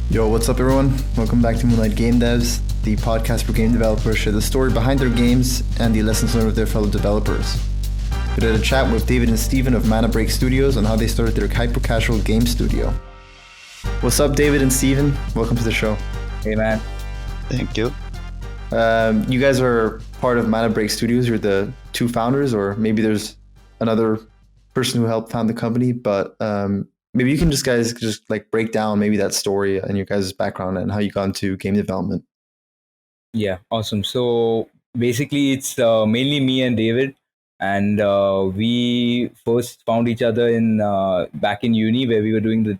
Yo, what's up, everyone? Welcome back to Moonlight Game Devs, the podcast where game developers share the story behind their games and the lessons learned with their fellow developers. We did a chat with David and Steven of ManaBreak Studios on how they started their hyper-casual game studio. What's up, David and Steven? Welcome to the show. Hey, man. Thank you. You guys are part of ManaBreak Studios. You're the two founders, or maybe there's another person who helped found the company, but maybe you can just break down maybe that story and your guys' background and how you got into game development. Yeah, awesome. So basically, it's mainly me and David, and we first found each other in back in uni where we were doing the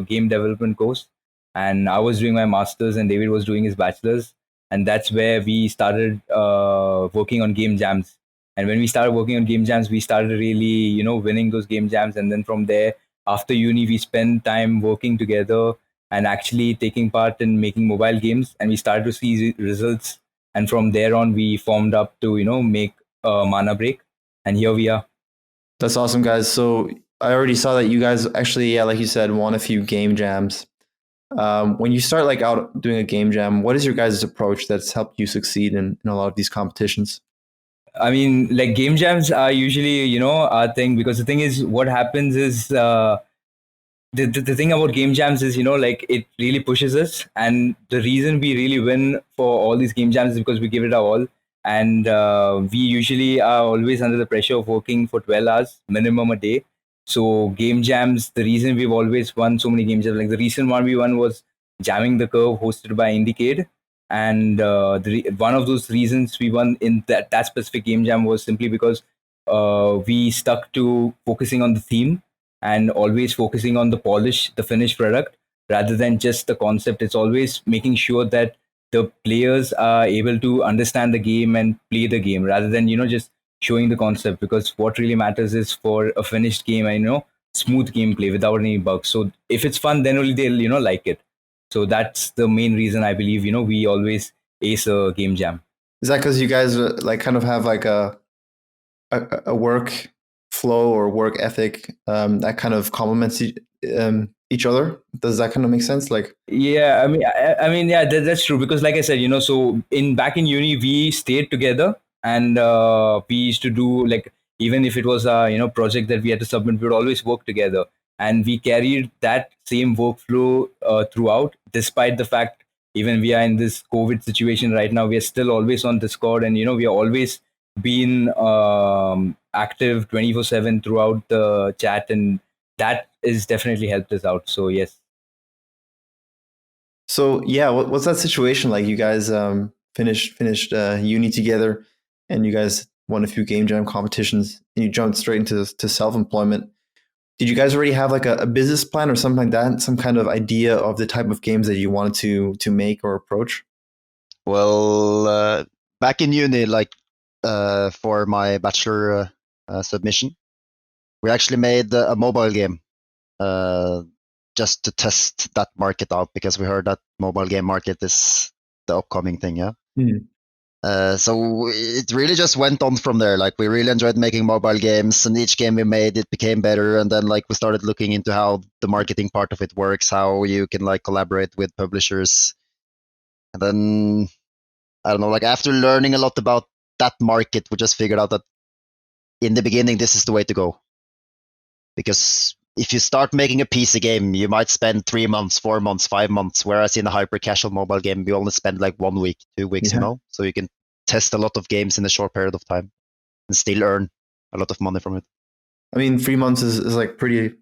game development course, and I was doing my master's and David was doing his bachelor's, and that's where we started working on game jams. And when we started working on game jams, we started really, winning those game jams, and then from there, after uni, we spent time working together and actually taking part in making mobile games, and we started to see results. And from there on, we formed up to make ManaBreak, and here we are. That's awesome, guys. So I already saw that you guys actually, like you said, won a few game jams. When you start out doing a game jam, what is your guys' approach that's helped you succeed in a lot of these competitions? I mean, game jams are usually, our thing, because the thing is, what happens is the thing about game jams is, it really pushes us. And the reason we really win for all these game jams is because we give it our all. And we usually are always under the pressure of working for 12 hours minimum a day. So game jams, the reason we've always won so many game jams, the recent one we won was Jamming the Curve, hosted by Indicade. And one of those reasons we won in that specific game jam was simply because we stuck to focusing on the theme and always focusing on the finished product, rather than just the concept. It's always making sure that the players are able to understand the game and play the game, rather than just showing the concept. Because what really matters is for a finished game and smooth gameplay without any bugs. So if it's fun, then only they'll like it. So that's the main reason I believe, we always ace a game jam. Is that because you guys kind of have a work flow or work ethic that kind of complements each other? Does that kind of make sense? Yeah, I mean, yeah, that's true. Because like I said, so back in uni, we stayed together, and we used to do even if it was a project that we had to submit, we would always work together. And we carried that same workflow throughout, despite the fact even we are in this COVID situation right now, we are still always on Discord, and we are always been active 24/7 throughout the chat, and that is definitely helped us out. So yes. So yeah, what's that situation like? You guys finished uni together, and you guys won a few game jam competitions, and you jumped straight into self-employment. Did you guys already have a business plan or something like that? Some kind of idea of the type of games that you wanted to make or approach? Well, back in uni, for my bachelor submission, we actually made a mobile game just to test that market out, because we heard that mobile game market is the upcoming thing, yeah? Mm. So it really just went on from there. We really enjoyed making mobile games, and each game we made, it became better. And then we started looking into how the marketing part of it works, how you can collaborate with publishers. And then, I don't know, after learning a lot about that market, we just figured out that in the beginning, this is the way to go. Because if you start making a PC game, you might spend 3 months, 4 months, 5 months, whereas in a hyper-casual mobile game, you only spend 1 week, 2 weeks, So you can test a lot of games in a short period of time and still earn a lot of money from it. I mean, 3 months is pretty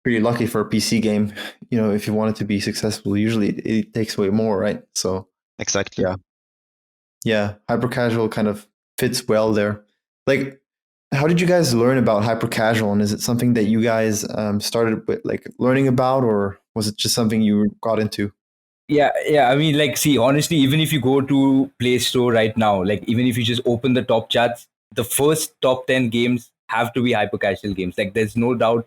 lucky for a PC game. If you want it to be successful, usually it takes way more, right? So exactly. Yeah, hyper-casual kind of fits well there. How did you guys learn about hyper-casual, and is it something that you guys started with learning about, or was it just something you got into? Yeah. I mean, see, honestly, even if you go to Play Store right now, even if you just open the top charts, the first top 10 games have to be hyper-casual games. There's no doubt,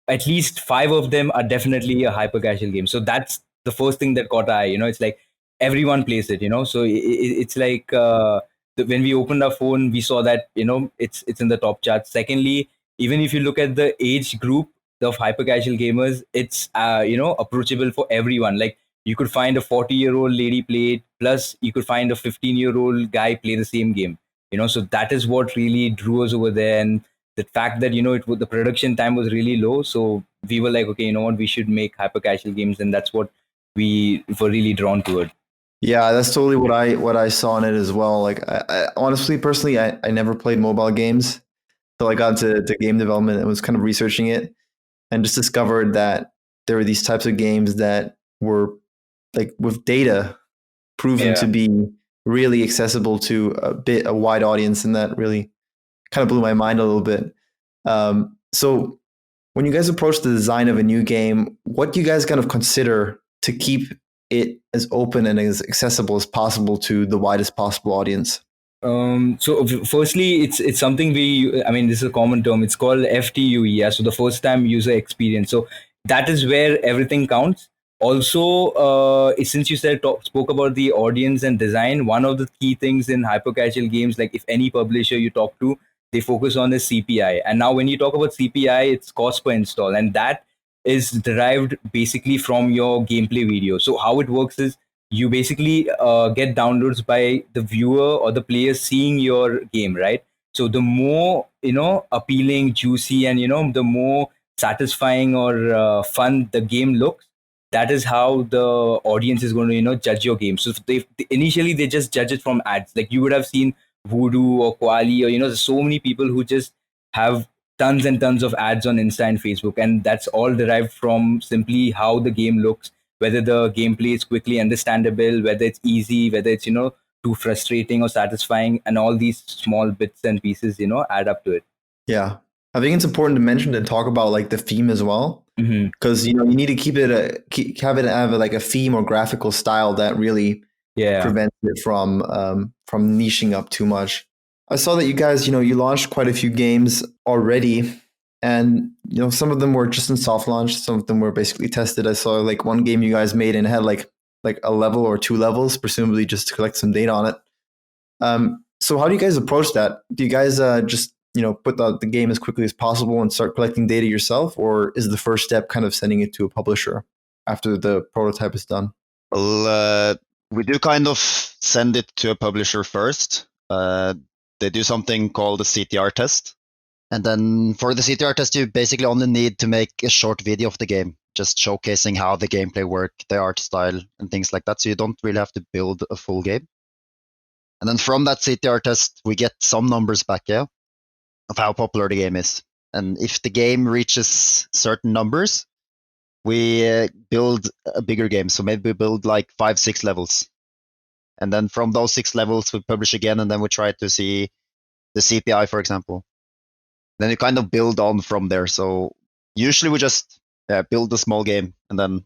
at least 5 of them are definitely a hyper-casual game. So that's the first thing that caught our eye. It's everyone plays it. So it's when we opened our phone, we saw that it's in the top charts. Secondly, even if you look at the age group, of hyper casual gamers, it's approachable for everyone. Like you could find a 40-year-old lady play it, plus you could find a 15-year-old guy play the same game. So that is what really drew us over there, and the fact that the production time was really low, so we were like, okay, you know what, we should make hyper casual games, and that's what we were really drawn to it. Yeah, that's totally what I saw in it as well. Like, I honestly, personally, I never played mobile games, so I got to game development and was kind of researching it, and just discovered that there were these types of games that were like with data proven to be really accessible to a wide audience, and that really kind of blew my mind a little bit. So when you guys approach the design of a new game, what do you guys kind of consider to keep it as open and as accessible as possible to the widest possible audience? So firstly, it's something this is a common term. It's called FTUE. Yeah. So the first time user experience. So that is where everything counts. Also, since you spoke about the audience and design, one of the key things in hyper casual games, like if any publisher you talk to, they focus on is CPI. And now when you talk about CPI, it's cost per install, and that is derived basically from your gameplay video. So how it works is you basically get downloads by the viewer or the player seeing your game, right? So the more appealing, juicy, and the more satisfying or fun the game looks, that is how the audience is going to judge your game. So initially they just judge it from ads. Like you would have seen Voodoo or Quali, or there's so many people who just have tons and tons of ads on Insta and Facebook, and that's all derived from simply how the game looks, whether the gameplay is quickly understandable, whether it's easy, whether it's too frustrating or satisfying, and all these small bits and pieces add up to it. Yeah, I think it's important to mention and talk about like the theme as well, because you need to have it have like a theme or graphical style that really prevents it from niching up too much. I saw that you guys you launched quite a few games already, and some of them were just in soft launch, some of them were basically tested. I saw like one game you guys made and it had like a level or two levels, presumably just to collect some data on it. So how do you guys approach that? Do you guys just put the game as quickly as possible and start collecting data yourself, or is the first step kind of sending it to a publisher after the prototype is done? Well, we do kind of send it to a publisher first. They do something called a CTR test. And then for the CTR test, you basically only need to make a short video of the game, just showcasing how the gameplay work, the art style, and things like that. So you don't really have to build a full game. And then from that CTR test, we get some numbers back, of how popular the game is. And if the game reaches certain numbers, we build a bigger game. So maybe we build like 5-6 levels. And then from those 6 levels, we publish again, and then we try to see the CPI, for example. Then you kind of build on from there. So usually we just build a small game and then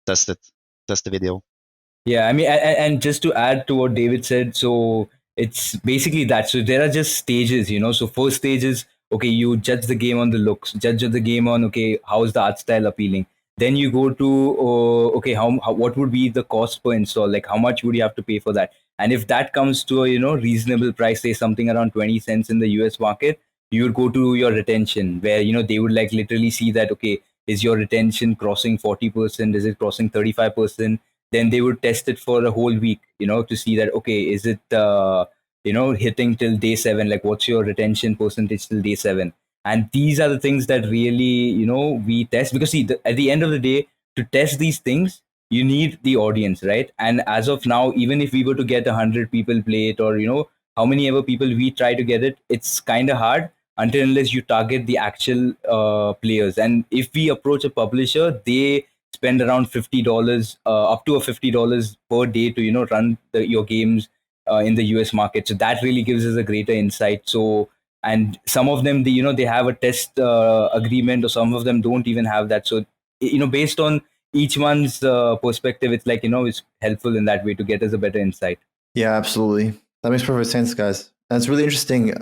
test the video. Yeah, I mean, and just to add to what David said, so it's basically that. So there are just stages, So first stage is, okay, you judge the game on the looks, judge the game on, okay, how is the art style appealing? Then you go to, okay, what would be the cost per install? Like how much would you have to pay for that? And if that comes to a, reasonable price, say something around 20 cents in the US market, you would go to your retention, where, they would like literally see that, okay, is your retention crossing 40%? Is it crossing 35%? Then they would test it for a whole week, to see that, okay, is it, hitting till day 7? Like what's your retention percentage till day 7? And these are the things that really, we test, because see, at the end of the day, to test these things, you need the audience, right? And as of now, even if we were to get 100 people play it, or, how many ever people we try to get it, it's kind of hard until unless you target the actual players. And if we approach a publisher, they spend around $50, up to $50 per day to run your games in the US market. So that really gives us a greater insight. So, and some of them, they have a test agreement, or some of them don't even have that. So based on each one's perspective, it's like it's helpful in that way to get us a better insight. Yeah, absolutely. That makes perfect sense, guys. And it's really interesting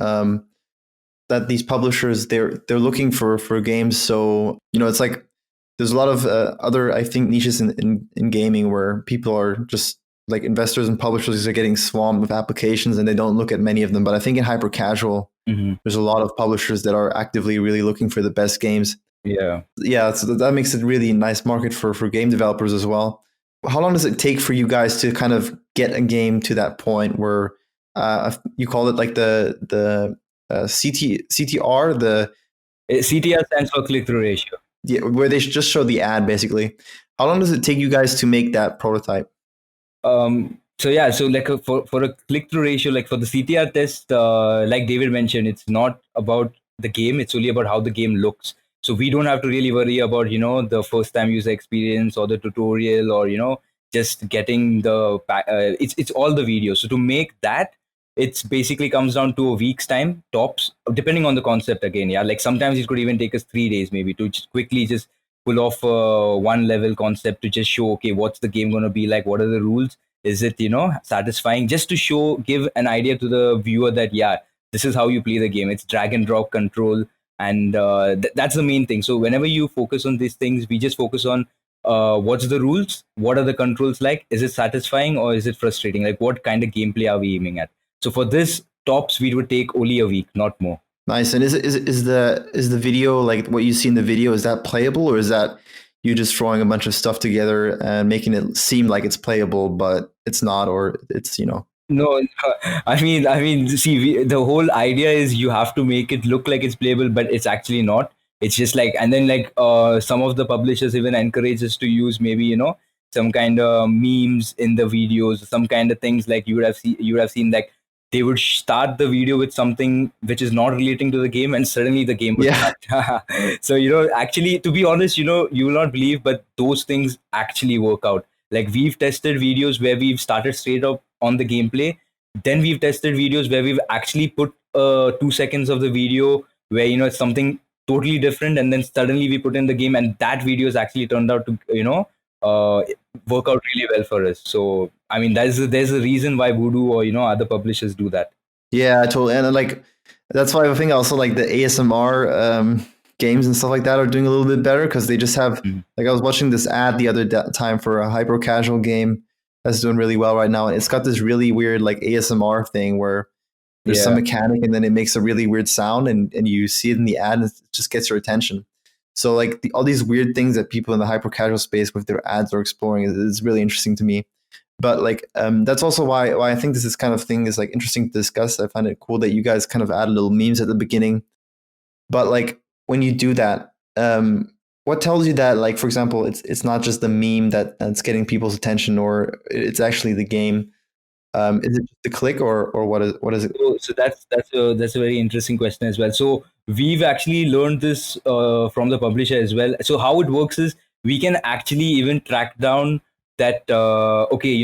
that these publishers they're looking for games. So it's like there's a lot of other, I think, niches in gaming where people are just like investors and publishers are getting swamped with applications and they don't look at many of them. But I think in hyper casual, there's a lot of publishers that are actively really looking for the best games. Yeah, so that makes it really nice market for game developers as well. How long does it take for you guys to kind of get a game to that point where you call it like the CTR, the CTR stands for click through ratio. yeah, where they just show the ad basically. How long does it take you guys to make that prototype? So yeah, so like for a click through ratio, like for the CTR test, like David mentioned, it's not about the game; it's only about how the game looks. So we don't have to really worry about the first time user experience or the tutorial or just getting the it's all the video. So to make that, it's basically comes down to a week's time tops, depending on the concept again. Yeah, like sometimes it could even take us 3 days maybe to just quickly just pull off one level concept to just show, okay, what's the game going to be like, what are the rules, is it satisfying, just to show, give an idea to the viewer that yeah, this is how you play the game. It's drag and drop control, and that's the main thing. So whenever you focus on these things, we just focus on what's the rules, what are the controls like, is it satisfying or is it frustrating, like what kind of gameplay are we aiming at. So for this tops we would take only a week, not more. Nice. And is the video, like what you see in the video, is that playable, or is that you just throwing a bunch of stuff together and making it seem like it's playable, but it's not, or it's No, see, the whole idea is you have to make it look like it's playable, but it's actually not. It's just like, and then like some of the publishers even encourage us to use maybe some kind of memes in the videos, some kind of things like you would have seen like they would start the video with something which is not relating to the game, and suddenly the game would Yeah. start. So actually, to be honest, you will not believe, but those things actually work out. Like we've tested videos where we've started straight up on the gameplay. Then we've tested videos where we've actually put 2 seconds of the video where it's something totally different, and then suddenly we put in the game, and that video has actually turned out to uh, work out really well for us. So I mean, there's a reason why Voodoo or other publishers do that. Yeah, totally. And like that's why I think also like the ASMR games and stuff like that are doing a little bit better because they just have Mhm. like I was watching this ad the other time for a hyper casual game that's doing really well right now, and it's got this really weird like ASMR thing where there's some Yeah. mechanic and then it makes a really weird sound, and you see it in the ad and it just gets your attention. So like all these weird things that people in the hyper casual space with their ads are exploring is really interesting to me. But like that's also why I think this kind of thing is like interesting to discuss. I find it cool that you guys kind of add little memes at the beginning. But like when you do that, what tells you that, like for example, it's not just the meme that's getting people's attention, or it's actually the game? Is it just the click, or what is it? So that's a very interesting question as well. So we've actually learned this from the publisher as well. So how it works is we can actually even track down that okay,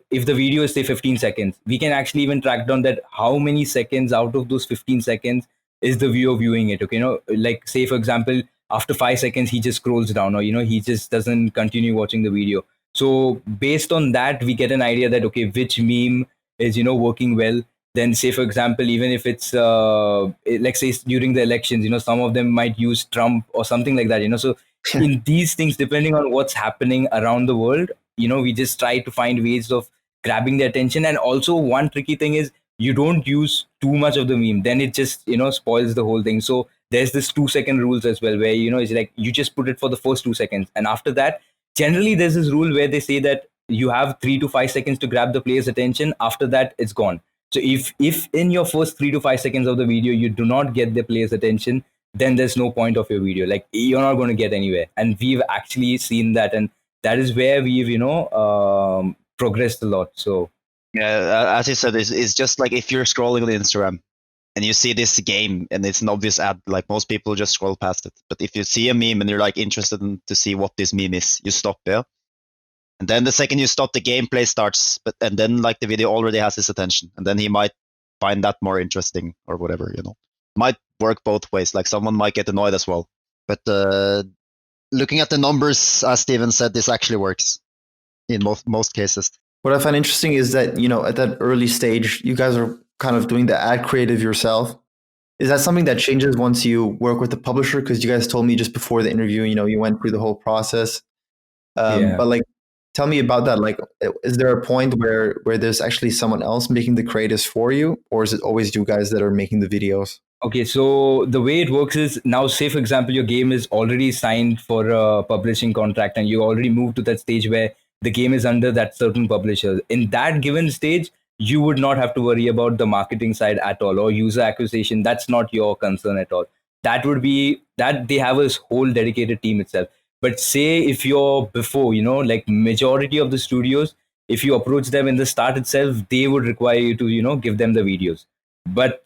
if the video is say 15 seconds, we can actually even track down that how many seconds out of those 15 seconds is the viewer viewing it. Okay, like say for example, after 5 seconds he just scrolls down, or he just doesn't continue watching the video. So based on that, we get an idea that okay, which meme is working well. Then say for example, even if it's like say during the elections, some of them might use Trump or something like that. So in these things, depending on what's happening around the world, we just try to find ways of grabbing their attention. And also one tricky thing is you don't use too much of the meme, then it just spoils the whole thing. So there's this 2 second rules as well, where it's like you just put it for the first 2 seconds, and after that generally there's this rule where they say that you have 3 to 5 seconds to grab the player's attention. After that, it's gone. So if in your first 3 to 5 seconds of the video you do not get the player's attention, then there's no point of your video. Like you're not going to get anywhere. And we've actually seen that, and that is where we've progressed a lot. So Yeah, as you said, it's just like if you're scrolling on Instagram and you see this game and it's an obvious ad, like most people just scroll past it. But if you see a meme and you're like interested to see what this meme is, you stop, yeah. And then the second you stop, the gameplay starts, and then like the video already has his attention, and then he might find that more interesting or whatever, Might work both ways. Like someone might get annoyed as well. But looking at the numbers, as Steven said, this actually works in most cases. What I find interesting is that at that early stage, you guys are kind of doing the ad creative yourself. Is that something that changes once you work with the publisher? Because you guys told me just before the interview, you went through the whole process. yeah. But like, tell me about that. Like, is there a point where there's actually someone else making the creatives for you, or is it always you guys that are making the videos? Okay, so the way it works is now, say for example, your game is already signed for a publishing contract, and you already moved to that stage where the game is under that certain publisher. In that given stage, you would not have to worry about the marketing side at all or user acquisition. That's not your concern at all. That would be that they have a whole dedicated team itself. But say if you're before, like majority of the studios, if you approach them in the start itself, they would require you to, give them the videos. But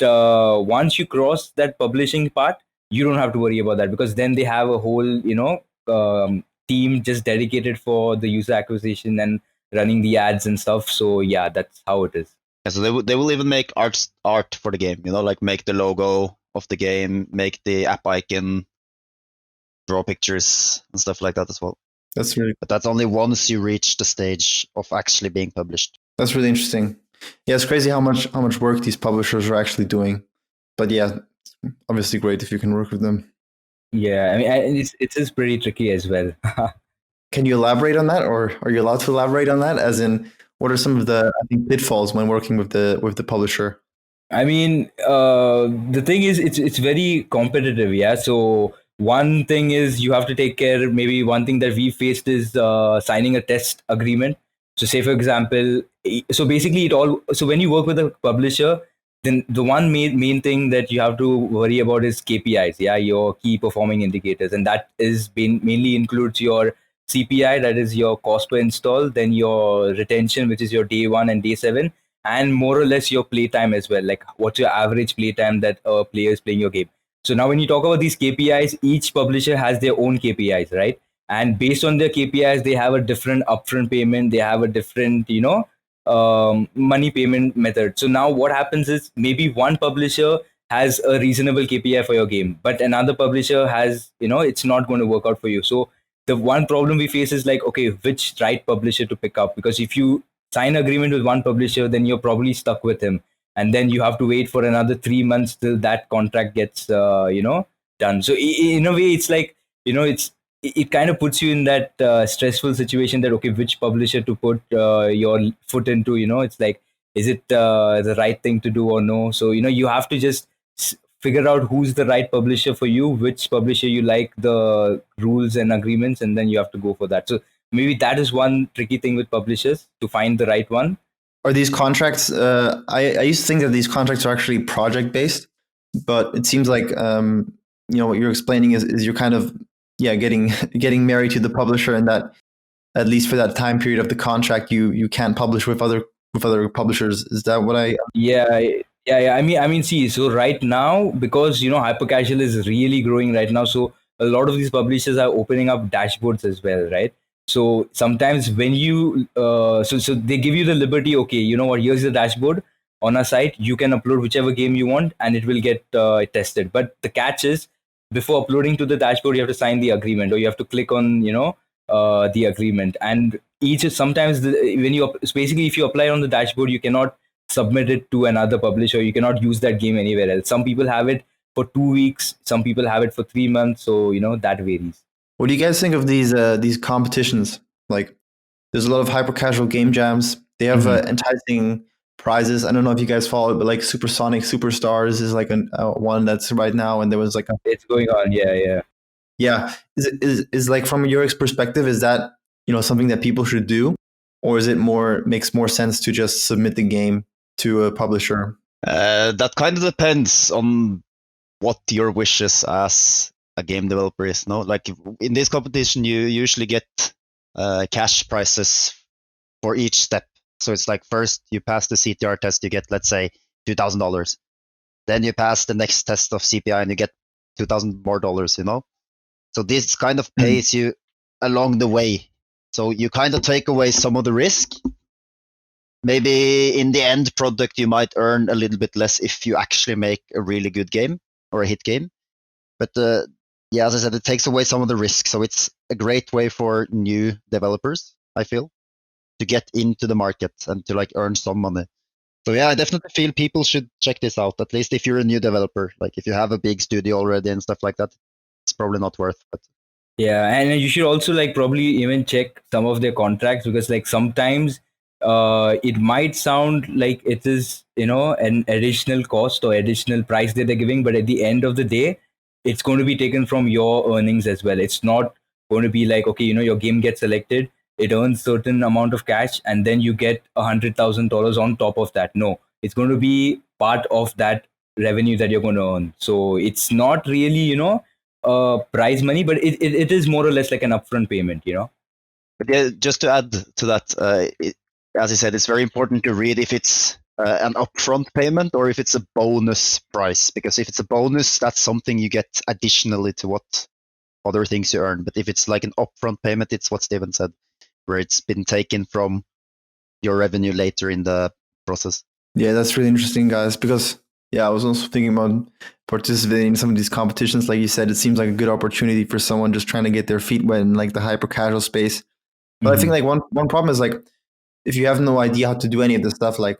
once you cross that publishing part, you don't have to worry about that because then they have a whole, team just dedicated for the user acquisition and running the ads and stuff. So yeah, that's how it is. Yeah, so they will even make art for the game, like make the logo of the game, make the app icon, draw pictures and stuff like that as well. That's really But that's only once you reach the stage of actually being published. That's really interesting. Yeah, it's crazy how much work these publishers are actually doing. But yeah, it's obviously great if you can work with them. Yeah, I mean, it is pretty tricky as well. Can you elaborate on that, or are you allowed to elaborate on that? As in, what are some of the pitfalls when working with the publisher? I mean, the thing is, it's very competitive, yeah. So one thing is you have to take care. Maybe one thing that we faced is signing a test agreement. So say for example, so basically it all. So when you work with a publisher, then the one main thing that you have to worry about is KPIs, yeah, your key performing indicators, and that is mainly includes your CPI, that is your cost per install, then your retention, which is your day 1 and day 7, and more or less your playtime as well, like what's your average playtime that a player is playing your game. So now when you talk about these KPIs, each publisher has their own KPIs, right? And based on their KPIs, they have a different upfront payment, they have a different money payment method. So now what happens is maybe one publisher has a reasonable KPI for your game, but another publisher has, it's not going to work out for you. So the one problem we face is like, okay, which right publisher to pick up? Because if you sign agreement with one publisher, then you're probably stuck with him, and then you have to wait for another 3 months till that contract gets done. So in a way, it's like, it kind of puts you in that stressful situation that, okay, which publisher to put your foot into. It's like, is it the right thing to do or no? So you have to just figure out who's the right publisher for you, which publisher you like the rules and agreements, and then you have to go for that. So maybe that is one tricky thing with publishers, to find the right one. Are these contracts? I used to think that these contracts are actually project based, but it seems like what you're explaining is you're kind of getting married to the publisher, and that at least for that time period of the contract, you can't publish with other publishers. Is that what I? Yeah. I mean, see, so right now, because hyper casual is really growing right now, so a lot of these publishers are opening up dashboards as well, right? So sometimes when you so they give you the liberty, okay, you know what, here's the dashboard on our site, you can upload whichever game you want and it will get tested. But the catch is, before uploading to the dashboard, you have to sign the agreement, or you have to click on the agreement. And sometimes when you basically, if you apply on the dashboard, you cannot submit it to another publisher, you cannot use that game anywhere else. Some people have it for 2 weeks, some people have it for 3 months, so that varies. What do you guys think of these competitions? Like, there's a lot of hyper casual game jams. They have enticing prizes. I don't know if you guys follow it, but like Supersonic Superstars is like one that's right now, and there was like it's going on. Yeah. Is like, from your perspective, is that something that people should do, or is it makes more sense to just submit the game to a publisher? That kind of depends on what your wishes as a game developer is. No, like in this competition, you usually get cash prizes for each step. So it's like, first you pass the CTR test, you get, let's say, $2,000. Then you pass the next test of CPI and you get $2,000 more. So this kind of pays you along the way. So you kind of take away some of the risk. Maybe in the end product, you might earn a little bit less if you actually make a really good game or a hit game. But as I said, it takes away some of the risk. So it's a great way for new developers, I feel, to get into the market and to like earn some money. So yeah, I definitely feel people should check this out, at least if you're a new developer. Like if you have a big studio already and stuff like that, it's probably not worth it. Yeah, and you should also like probably even check some of their contracts, because like sometimes it might sound like it is, an additional cost or additional price that they're giving, but at the end of the day, it's going to be taken from your earnings as well. It's not going to be like, okay, your game gets selected, it earns certain amount of cash, and then you get $100,000 on top of that. No, it's going to be part of that revenue that you're going to earn. So it's not really, prize money, but it is more or less like an upfront payment. But yeah, just to add to that, as I said, it's very important to read if it's an upfront payment or if it's a bonus price. Because if it's a bonus, that's something you get additionally to what other things you earn. But if it's like an upfront payment, it's what Steven said, where it's been taken from your revenue later in the process. Yeah, that's really interesting, guys, because I was also thinking about participating in some of these competitions. Like you said, it seems like a good opportunity for someone just trying to get their feet wet in like the hyper casual space. But I think like one problem is like if you have no idea how to do any of this stuff, like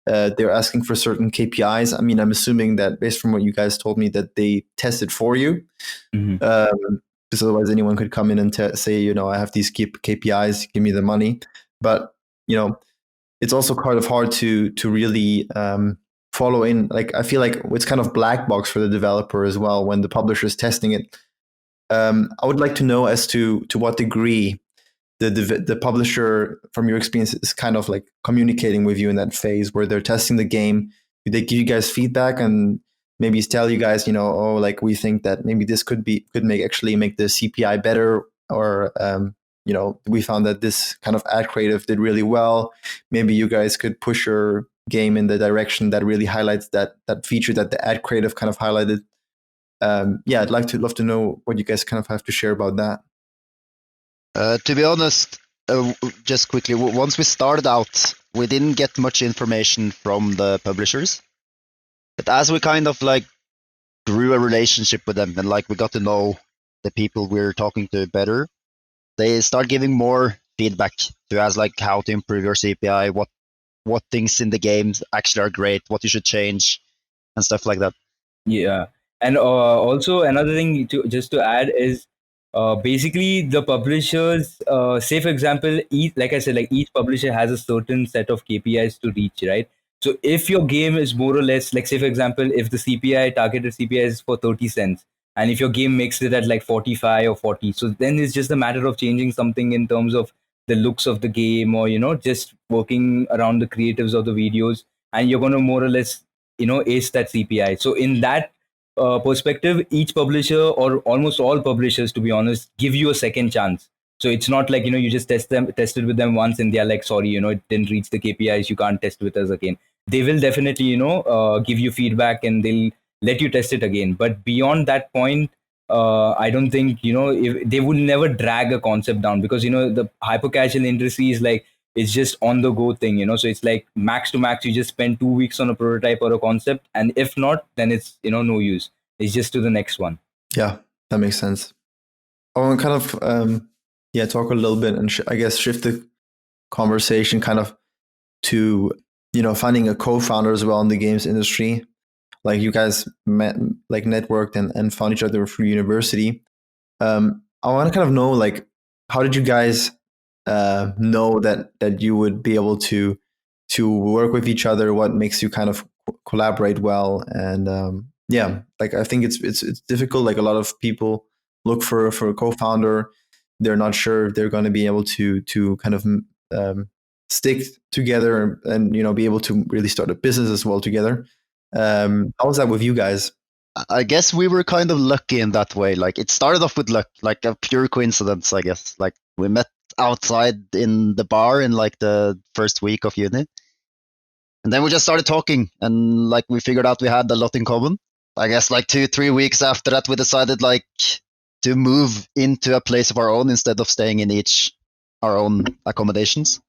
they're asking for certain KPIs. I mean, I'm assuming that based from what you guys told me that they test it for you, because otherwise anyone could come in and say, I have these KPIs, give me the money. But it's also kind of hard to really follow in. Like I feel like it's kind of black box for the developer as well when the publisher is testing it. I would like to know as to what degree the publisher, from your experience, is kind of like communicating with you in that phase where they're testing the game. Do they give you guys feedback and maybe tell you guys, like we think that maybe this could actually make the CPI better, or we found that this kind of ad creative did really well. Maybe you guys could push your game in the direction that really highlights that feature that the ad creative kind of highlighted. I'd love to know what you guys kind of have to share about that. To be honest, just quickly, once we started out, we didn't get much information from the publishers. But as we kind of like grew a relationship with them and like we got to know the people we're talking to better, they start giving more feedback to us, like how to improve your CPI, what things in the games actually are great, what you should change, and stuff like that. Yeah, and also another thing to add is basically the publishers. Say for example, like I said, like each publisher has a certain set of KPIs to reach, right? So if your game is more or less like, say for example, if the targeted CPI is for 30 cents, and if your game makes it at like 45 or 40, so then it's just a matter of changing something in terms of the looks of the game, or just working around the creatives of the videos, and you're going to more or less ace that CPI. So in that perspective, each publisher, or almost all publishers, to be honest, give you a second chance. So it's not like you just tested with them once and they're like, sorry, it didn't reach the KPIs, you can't test with us again. They will definitely give you feedback and they'll let you test it again. But beyond that point, I don't think if they would never drag a concept down, because the hyper casual industry is like, it's just on the go thing, so it's like max to max you just spend 2 weeks on a prototype or a concept, and if not, then it's no use, it's just to the next one. Yeah, that makes sense. I want to kind of talk a little bit and I guess shift the conversation kind of to finding a co-founder as well in the games industry. Like you guys met, like networked and found each other through university. I want to kind of know, like, how did you guys know that you would be able to work with each other? What makes you kind of collaborate well? And like I think it's difficult. Like a lot of people look for a co-founder. They're not sure if they're going to be able to kind of stick together and be able to really start a business as well together. How was that with you guys? I guess we were kind of lucky in that way. Like it started off with luck, like a pure coincidence, I guess. Like we met outside in the bar in like the first week of uni. And then we just started talking and like we figured out we had a lot in common. I guess like 2-3 weeks after that, we decided like to move into a place of our own instead of staying in our own accommodations.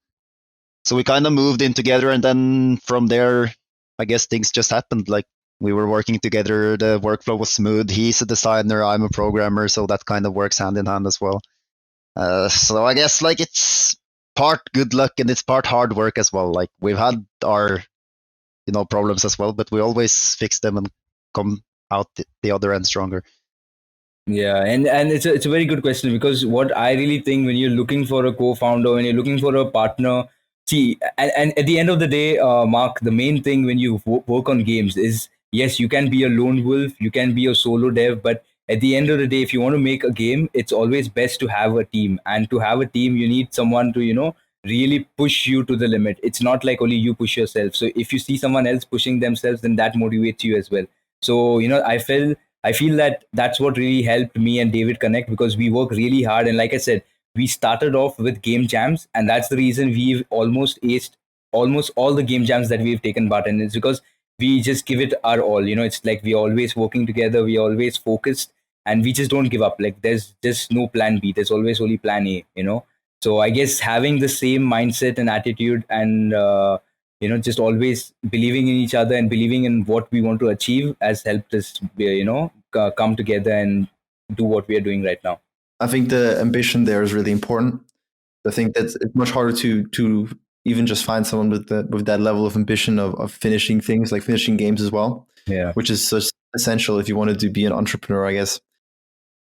So we kind of moved in together, and then from there, I guess things just happened. Like we were working together, the workflow was smooth. He's a designer, I'm a programmer, so that kind of works hand in hand as well. So I guess like it's part good luck and it's part hard work as well. Like we've had our problems as well, but we always fix them and come out the other end stronger. Yeah, and it's a very good question, because what I really think, when you're looking for a co-founder, when you're looking for a partner, see, and at the end of the day, Mark, the main thing when you work on games is, yes, you can be a lone wolf, you can be a solo dev, but at the end of the day, if you want to make a game, it's always best to have a team. And to have a team, you need someone to, really push you to the limit. It's not like only you push yourself. So if you see someone else pushing themselves, then that motivates you as well. So, I feel that that's what really helped me and David connect, because we work really hard. And like I said, we started off with game jams, and that's the reason we've almost aced almost all the game jams that we've taken part in. It's because we just give it our all. It's like we're always working together, we're always focused, and we just don't give up. Like there's just no plan B. There's always only plan A. So I guess having the same mindset and attitude, and just always believing in each other and believing in what we want to achieve has helped us, come together and do what we are doing right now. I think the ambition there is really important. I think that it's much harder to even just find someone with that level of ambition of finishing things, like finishing games as well. Yeah. Which is such essential if you wanted to be an entrepreneur, I guess.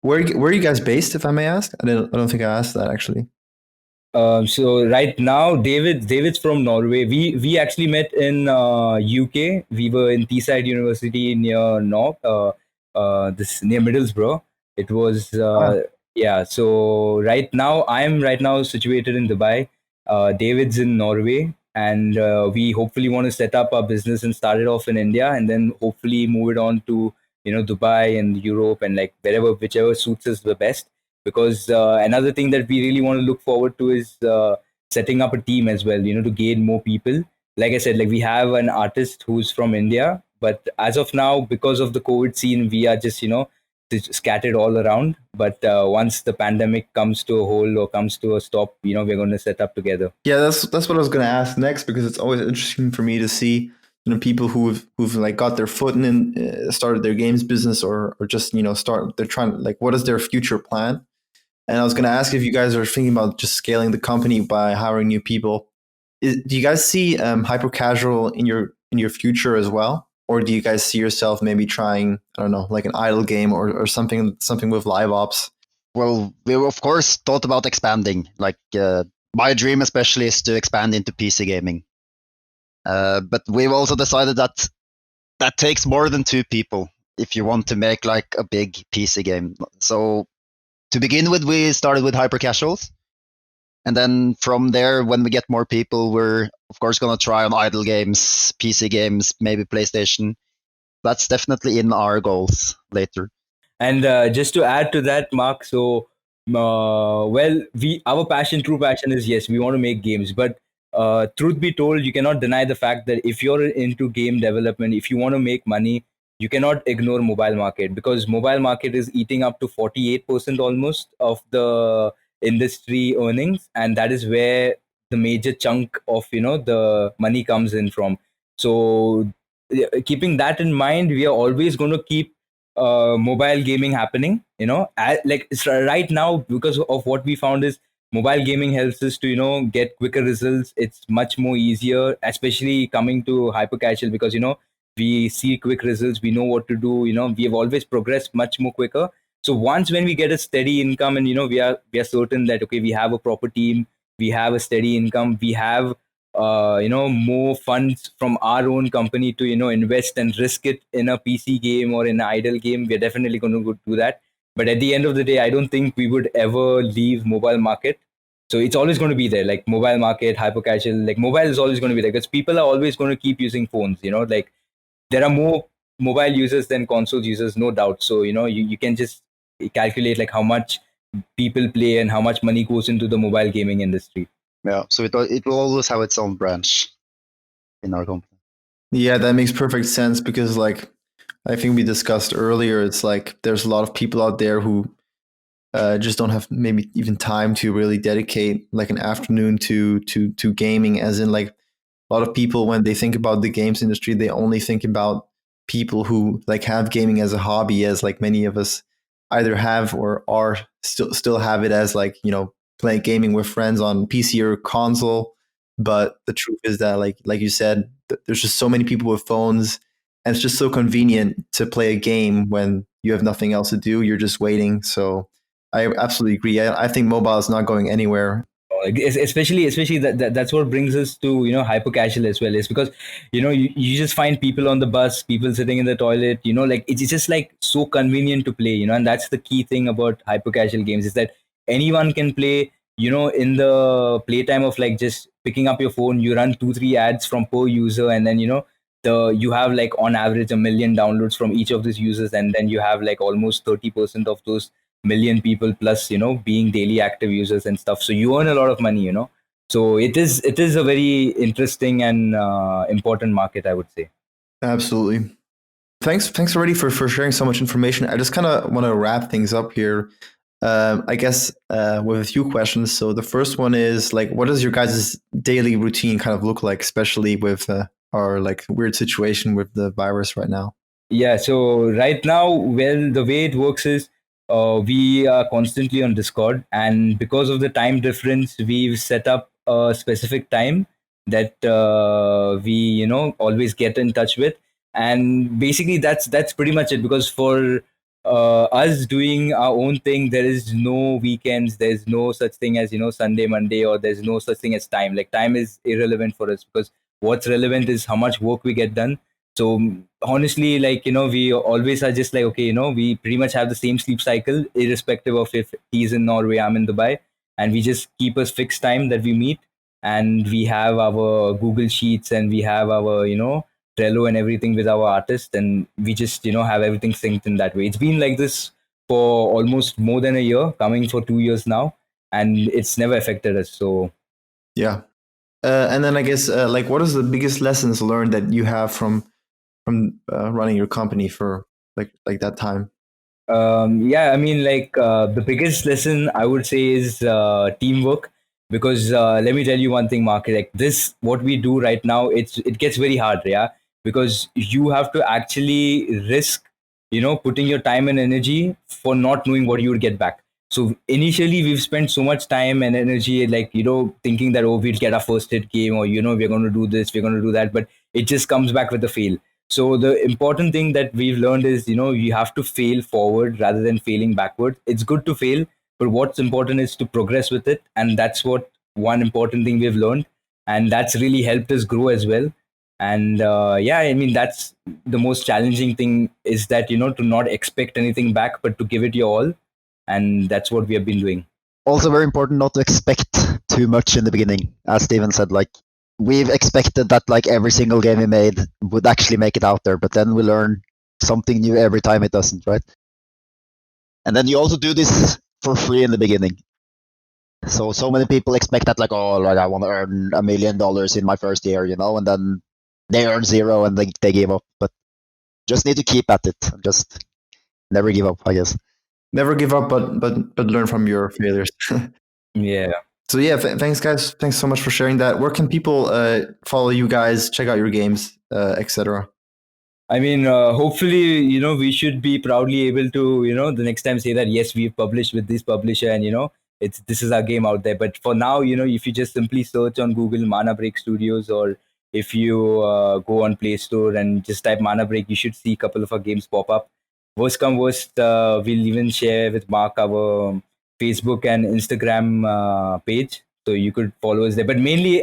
Where are you guys based, if I may ask? I don't think I asked that actually. So right now, David's from Norway. We actually met in UK. We were in Teesside University near this near Middlesbrough. It was yeah. So I'm right now situated in Dubai. David's in Norway, and we hopefully want to set up our business and start it off in India, and then hopefully move it on to Dubai and Europe, and like whichever suits us the best. Because another thing that we really want to look forward to is setting up a team as well, to gain more people. Like I said, like we have an artist who's from India, but as of now, because of the COVID scene, we are just scattered all around. But once the pandemic comes to a halt or comes to a stop, we're going to set up together. Yeah, that's what I was going to ask next, because it's always interesting for me to see people who've like got their foot in, started their games business, or just they're trying, like, what is their future plan? And I was going to ask if you guys are thinking about just scaling the company by hiring new people. Do you guys see hyper casual in your future as well, or do you guys see yourself maybe trying, I don't know, like an idle game or something with live ops? Well, we of course thought about expanding. Like my dream especially is to expand into PC gaming. But we've also decided that takes more than 2 people if you want to make like a big PC game. So to begin with, we started with hyper casuals. And then from there, when we get more people, we're of course going to try on idle games, PC games, maybe PlayStation. That's definitely in our goals later. And just to add to that, Mark, so our true passion is, yes, we want to make games, but truth be told, you cannot deny the fact that if you're into game development, if you want to make money, you cannot ignore mobile market, because mobile market is eating up to 48% almost of the industry earnings, and that is where the major chunk of the money comes in from. So keeping that in mind, we are always going to keep mobile gaming happening. Right now, because of what we found is mobile gaming helps us to get quicker results. It's much more easier, especially coming to hyper casual, because we see quick results, we know what to do, we have always progressed much more quicker. So once when we get a steady income, and we are certain that, okay, we have a proper team, we have a steady income, we have more funds from our own company to invest and risk it in a PC game or in an idle game, we're definitely going to go do that. But at the end of the day, I don't think we would ever leave mobile market. So it's always going to be there, like mobile market, hyper casual, like mobile is always going to be there, because people are always going to keep using phones. Like there are more mobile users than console users, no doubt. So you can just calculate like how much people play and how much money goes into the mobile gaming industry. Yeah, so it will always have its own branch in our company. Yeah, that makes perfect sense, because like I think we discussed earlier, it's like there's a lot of people out there who just don't have maybe even time to really dedicate like an afternoon to gaming. As in, like, a lot of people, when they think about the games industry, they only think about people who like have gaming as a hobby, as like many of us either have or are still have it as, like, playing gaming with friends on PC or console. But the truth is that, like you said, there's just so many people with phones, and it's just so convenient to play a game when you have nothing else to do. You're just waiting. So I absolutely agree. I think mobile is not going anywhere. especially that's what brings us to hyper casual as well. Is because you just find people on the bus, people sitting in the toilet. Like it's just like so convenient to play. And that's the key thing about hyper casual games is that anyone can play. In the playtime of like just picking up your phone, you run 2-3 ads from per user, and then you have like on average 1 million downloads from each of these users, and then you have like almost 30% of those million people plus being daily active users and stuff, so you earn a lot of money. So it is a very interesting and important market, I would say. Absolutely. Thanks already for sharing so much information. I just kind of want to wrap things up here. I guess with a few questions. So the first one is like, what does your guys' daily routine kind of look like, especially with our like weird situation with the virus right now? Yeah, so right now, well, the way it works is we are constantly on Discord, and because of the time difference, we've set up a specific time that we always get in touch with, and basically that's pretty much it. Because for us doing our own thing, there is no weekends, there's no such thing as Sunday, Monday, or there's no such thing as time. Like time is irrelevant for us because what's relevant is how much work we get done. So honestly, like we always are just like, okay, we pretty much have the same sleep cycle irrespective of if he's in Norway, I'm in Dubai, and we just keep a fixed time that we meet, and we have our Google Sheets, and we have our Trello and everything with our artists, and we just have everything synced in that way. It's been like this for almost more than a year, coming for 2 years now, and it's never affected us. So yeah. And then I guess like, what is the biggest lessons learned that you have from running your company for like that time? Yeah, I mean, like the biggest lesson I would say is teamwork. Because let me tell you one thing, Mark. Like this, what we do right now, it gets very hard, yeah. Because you have to actually risk, putting your time and energy for not knowing what you would get back. So initially, we've spent so much time and energy, like thinking that we'll get our first hit game, or we're going to do this, we're going to do that, but it just comes back with a fail. So the important thing that we've learned is, you have to fail forward rather than failing backward. It's good to fail, but what's important is to progress with it, and that's what one important thing we've learned, and that's really helped us grow as well. And yeah, I mean, that's the most challenging thing, is that to not expect anything back, but to give it your all, and that's what we have been doing. Also very important not to expect too much in the beginning. As Steven said, like we've expected that like every single game we made would actually make it out there, but then we learn something new every time it doesn't, right? And then you also do this for free in the beginning. So many people expect that, like, oh, like I want to earn $1 million in my first year, and then they earn zero and they give up. But just need to keep at it. Just never give up, I guess. Never give up, but learn from your failures. Yeah. So yeah, thanks guys. Thanks so much for sharing that. Where can people follow you guys, check out your games, etc.? I mean, hopefully, we should be proudly able to, the next time say that, yes, we've published with this publisher, and, this is our game out there. But for now, if you just simply search on Google ManaBreak Studios, or if you go on Play Store and just type ManaBreak, you should see a couple of our games pop up. Worst come worst, we'll even share with Mark our Facebook and Instagram page, so you could follow us there. But mainly,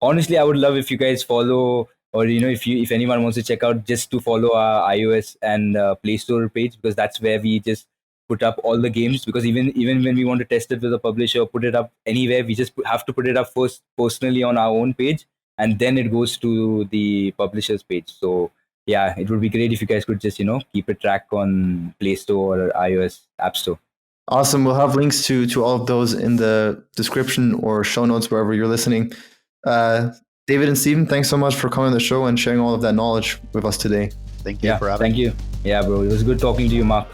honestly, I would love if you guys follow, or if anyone wants to check out, just to follow our iOS and Play Store page, because that's where we just put up all the games. Because even when we want to test it with a publisher or put it up anywhere, we just have to put it up first personally on our own page, and then it goes to the publisher's page. So yeah, it would be great if you guys could just keep a track on Play Store or iOS App Store. Awesome. We'll have links to all of those in the description or show notes wherever you're listening. David and Steven, thanks so much for coming on the show and sharing all of that knowledge with us today. Thank you for having me. Thank you. Yeah, bro. It was good talking to you, Mark.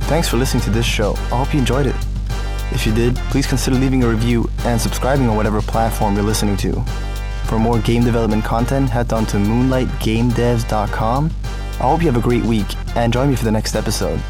Thanks for listening to this show. I hope you enjoyed it. If you did, please consider leaving a review and subscribing on whatever platform you're listening to. For more game development content, head down to moonlightgamedevs.com. I hope you have a great week and join me for the next episode.